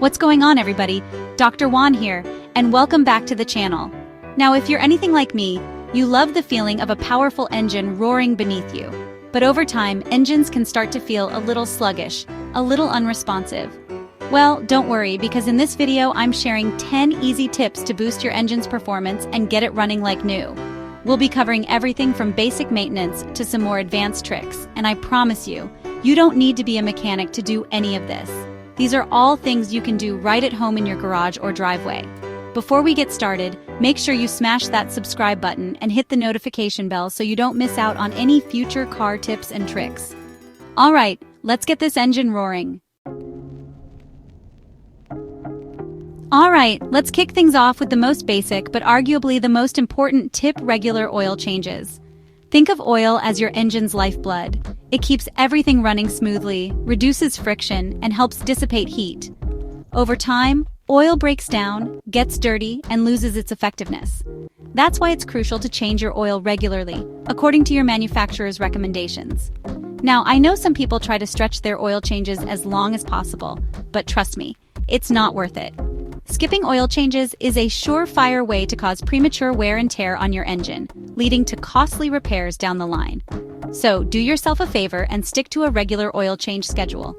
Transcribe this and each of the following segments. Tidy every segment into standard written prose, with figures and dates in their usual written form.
What's going on, everybody? Dr. Juan here, and welcome back to the channel. Now, if you're anything like me, you love the feeling of a powerful engine roaring beneath you. But over time, engines can start to feel a little sluggish, a little unresponsive. Well, don't worry, because in this video, I'm sharing 10 easy tips to boost your engine's performance and get it running like new. We'll be covering everything from basic maintenance to some more advanced tricks, and I promise you, you don't need to be a mechanic to do any of this. These are all things you can do right at home in your garage or driveway. Before we get started, make sure you smash that subscribe button and hit the notification bell so you don't miss out on any future car tips and tricks. All right, let's get this engine roaring. All right, let's kick things off with the most basic but arguably the most important tip: regular oil changes. Think of oil as your engine's lifeblood. It keeps everything running smoothly, reduces friction, and helps dissipate heat. Over time, oil breaks down, gets dirty, and loses its effectiveness. That's why it's crucial to change your oil regularly, according to your manufacturer's recommendations. Now, I know some people try to stretch their oil changes as long as possible, but trust me, it's not worth it. Skipping oil changes is a surefire way to cause premature wear and tear on your engine, leading to costly repairs down the line. So, do yourself a favor and stick to a regular oil change schedule.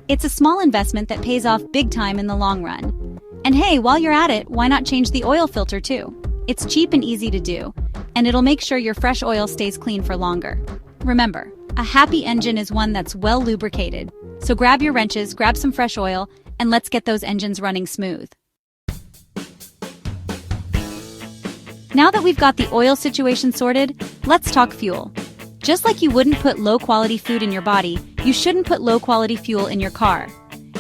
It's a small investment that pays off big time in the long run. And hey, while you're at it, why not change the oil filter too? It's cheap and easy to do, and it'll make sure your fresh oil stays clean for longer. Remember, a happy engine is one that's well lubricated. So grab your wrenches, grab some fresh oil, and let's get those engines running smooth. Now that we've got the oil situation sorted, let's talk fuel. Just like you wouldn't put low-quality food in your body, you shouldn't put low-quality fuel in your car.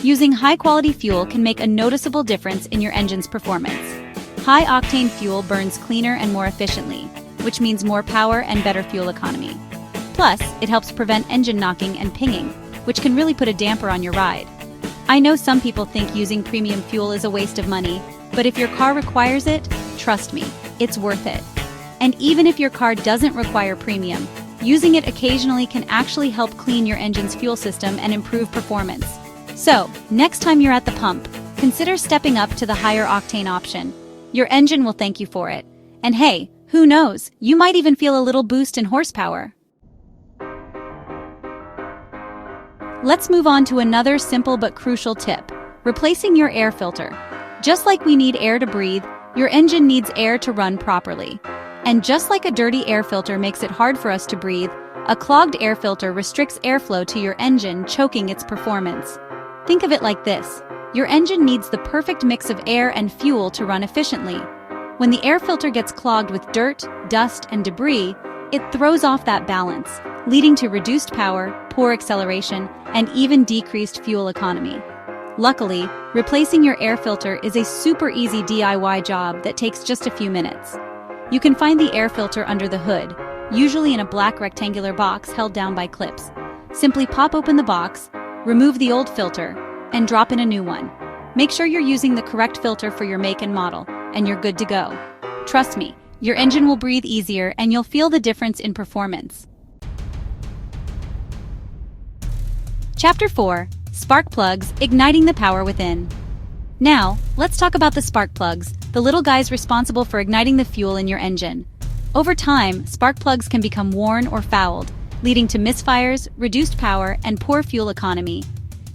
Using high-quality fuel can make a noticeable difference in your engine's performance. High-octane fuel burns cleaner and more efficiently, which means more power and better fuel economy. Plus, it helps prevent engine knocking and pinging, which can really put a damper on your ride. I know some people think using premium fuel is a waste of money, but if your car requires it, trust me, it's worth it. And even if your car doesn't require premium, using it occasionally can actually help clean your engine's fuel system and improve performance. So, next time you're at the pump, consider stepping up to the higher octane option. Your engine will thank you for it. And hey, who knows, you might even feel a little boost in horsepower. Let's move on to another simple but crucial tip: replacing your air filter. Just like we need air to breathe, your engine needs air to run properly. And just like a dirty air filter makes it hard for us to breathe, a clogged air filter restricts airflow to your engine, choking its performance. Think of it like this: your engine needs the perfect mix of air and fuel to run efficiently. When the air filter gets clogged with dirt, dust, and debris, it throws off that balance, leading to reduced power, poor acceleration, and even decreased fuel economy. Luckily, replacing your air filter is a super easy DIY job that takes just a few minutes. You can find the air filter under the hood, usually in a black rectangular box held down by clips. Simply pop open the box, remove the old filter, and drop in a new one. Make sure you're using the correct filter for your make and model, and you're good to go. Trust me, your engine will breathe easier and you'll feel the difference in performance. Chapter 4. Spark plugs, igniting the power within. Now, let's talk about the spark plugs, the little guys responsible for igniting the fuel in your engine. Over time, spark plugs can become worn or fouled, leading to misfires, reduced power, and poor fuel economy.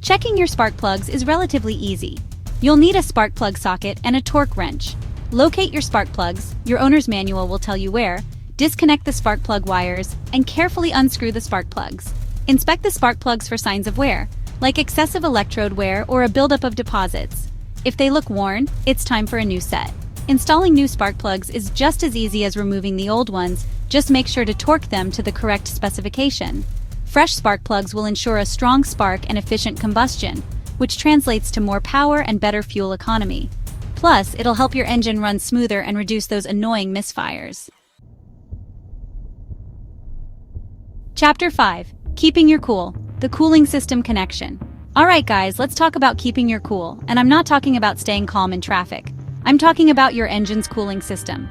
Checking your spark plugs is relatively easy. You'll need a spark plug socket and a torque wrench. Locate your spark plugs, your owner's manual will tell you where, disconnect the spark plug wires, and carefully unscrew the spark plugs. Inspect the spark plugs for signs of wear, like excessive electrode wear or a buildup of deposits. If they look worn, it's time for a new set. Installing new spark plugs is just as easy as removing the old ones, just make sure to torque them to the correct specification. Fresh spark plugs will ensure a strong spark and efficient combustion, which translates to more power and better fuel economy. Plus, it'll help your engine run smoother and reduce those annoying misfires. Chapter 5. Keeping your cool. The cooling system connection. Alright guys, let's talk about keeping your cool, and I'm not talking about staying calm in traffic. I'm talking about your engine's cooling system.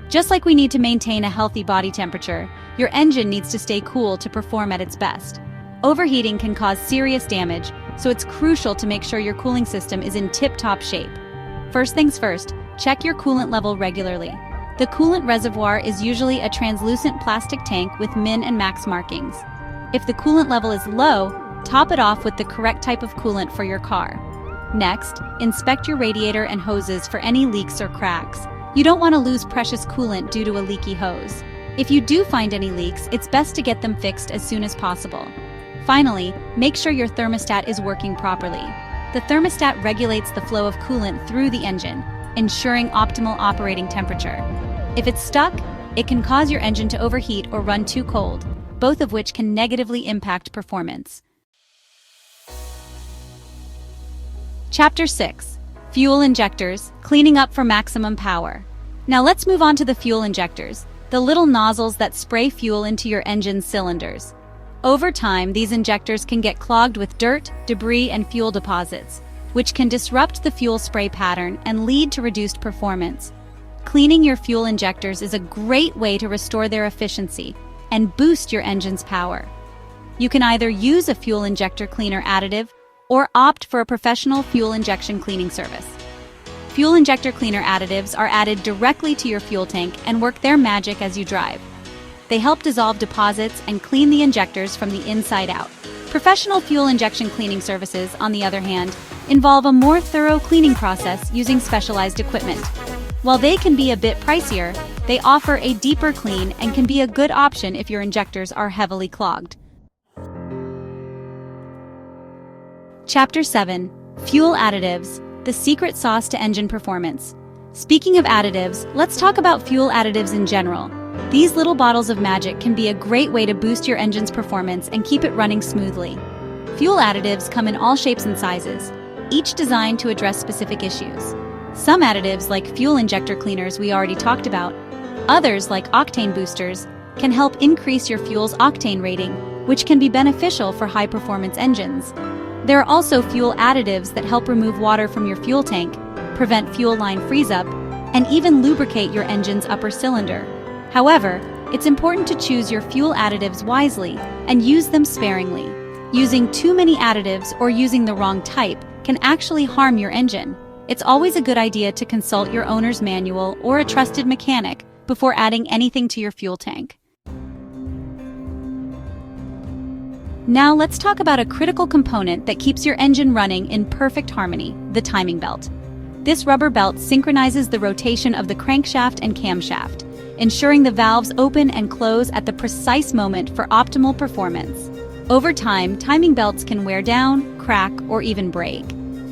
Just like we need to maintain a healthy body temperature, your engine needs to stay cool to perform at its best. Overheating can cause serious damage, so it's crucial to make sure your cooling system is in tip-top shape. First things first, check your coolant level regularly. The coolant reservoir is usually a translucent plastic tank with min and max markings. If the coolant level is low, top it off with the correct type of coolant for your car. Next, inspect your radiator and hoses for any leaks or cracks. You don't want to lose precious coolant due to a leaky hose. If you do find any leaks, it's best to get them fixed as soon as possible. Finally, make sure your thermostat is working properly. The thermostat regulates the flow of coolant through the engine, ensuring optimal operating temperature. If it's stuck, it can cause your engine to overheat or run too cold, both of which can negatively impact performance. Chapter 6. Fuel Injectors, Cleaning Up for Maximum Power. Now let's move on to the fuel injectors, the little nozzles that spray fuel into your engine's cylinders. Over time, these injectors can get clogged with dirt, debris, and fuel deposits, which can disrupt the fuel spray pattern and lead to reduced performance. Cleaning your fuel injectors is a great way to restore their efficiency and boost your engine's power. You can either use a fuel injector cleaner additive or opt for a professional fuel injection cleaning service. Fuel injector cleaner additives are added directly to your fuel tank and work their magic as you drive. They help dissolve deposits and clean the injectors from the inside out. Professional fuel injection cleaning services, on the other hand, involve a more thorough cleaning process using specialized equipment. While they can be a bit pricier, they offer a deeper clean and can be a good option if your injectors are heavily clogged. Chapter 7. Fuel Additives, the secret sauce to engine performance. Speaking of additives, let's talk about fuel additives in general. These little bottles of magic can be a great way to boost your engine's performance and keep it running smoothly. Fuel additives come in all shapes and sizes, each designed to address specific issues. Some additives, like fuel injector cleaners we already talked about, others, like octane boosters, can help increase your fuel's octane rating, which can be beneficial for high-performance engines. There are also fuel additives that help remove water from your fuel tank, prevent fuel line freeze-up, and even lubricate your engine's upper cylinder. However, it's important to choose your fuel additives wisely and use them sparingly. Using too many additives or using the wrong type can actually harm your engine. It's always a good idea to consult your owner's manual or a trusted mechanic before adding anything to your fuel tank. Now let's talk about a critical component that keeps your engine running in perfect harmony, the timing belt. This rubber belt synchronizes the rotation of the crankshaft and camshaft, ensuring the valves open and close at the precise moment for optimal performance. Over time, timing belts can wear down, crack, or even break.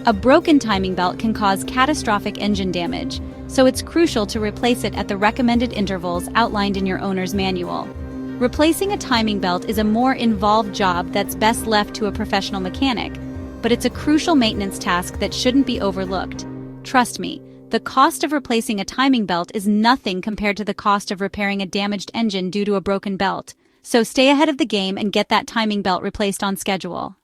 A broken timing belt can cause catastrophic engine damage, so it's crucial to replace it at the recommended intervals outlined in your owner's manual. Replacing a timing belt is a more involved job that's best left to a professional mechanic, but it's a crucial maintenance task that shouldn't be overlooked. Trust me, the cost of replacing a timing belt is nothing compared to the cost of repairing a damaged engine due to a broken belt, so stay ahead of the game and get that timing belt replaced on schedule.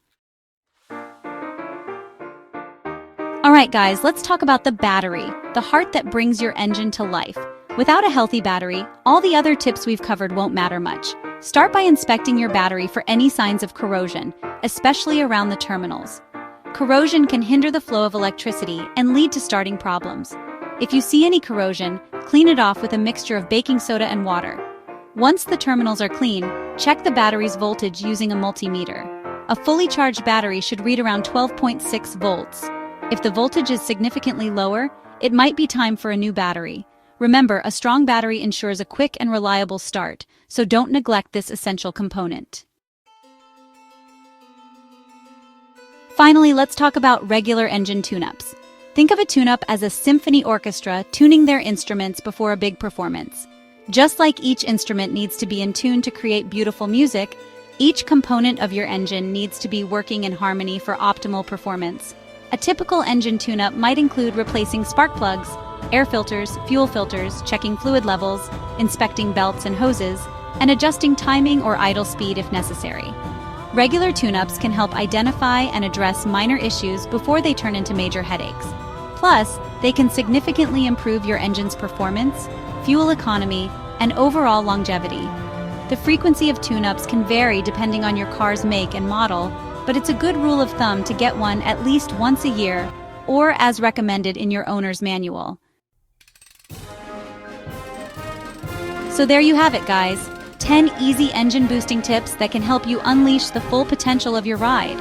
Alright guys, let's talk about the battery, the heart that brings your engine to life. Without a healthy battery, all the other tips we've covered won't matter much. Start by inspecting your battery for any signs of corrosion, especially around the terminals. Corrosion can hinder the flow of electricity and lead to starting problems. If you see any corrosion, clean it off with a mixture of baking soda and water. Once the terminals are clean, check the battery's voltage using a multimeter. A fully charged battery should read around 12.6 volts. If the voltage is significantly lower, it might be time for a new battery. Remember, a strong battery ensures a quick and reliable start, so don't neglect this essential component. Finally, let's talk about regular engine tune-ups. Think of a tune-up as a symphony orchestra tuning their instruments before a big performance. Just like each instrument needs to be in tune to create beautiful music, each component of your engine needs to be working in harmony for optimal performance. A typical engine tune-up might include replacing spark plugs, air filters, fuel filters, checking fluid levels, inspecting belts and hoses, and adjusting timing or idle speed if necessary. Regular tune-ups can help identify and address minor issues before they turn into major headaches. Plus, they can significantly improve your engine's performance, fuel economy, and overall longevity. The frequency of tune-ups can vary depending on your car's make and model, but it's a good rule of thumb to get one at least once a year, or as recommended in your owner's manual. So there you have it, guys. 10 easy engine boosting tips that can help you unleash the full potential of your ride.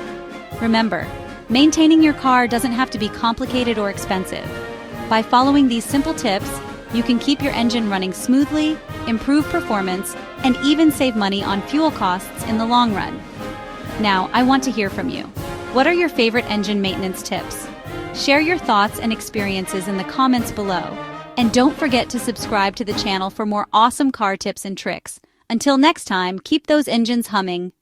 Remember, maintaining your car doesn't have to be complicated or expensive. By following these simple tips, you can keep your engine running smoothly, improve performance, and even save money on fuel costs in the long run. Now, I want to hear from you. What are your favorite engine maintenance tips? Share your thoughts and experiences in the comments below. And don't forget to subscribe to the channel for more awesome car tips and tricks. Until next time, keep those engines humming.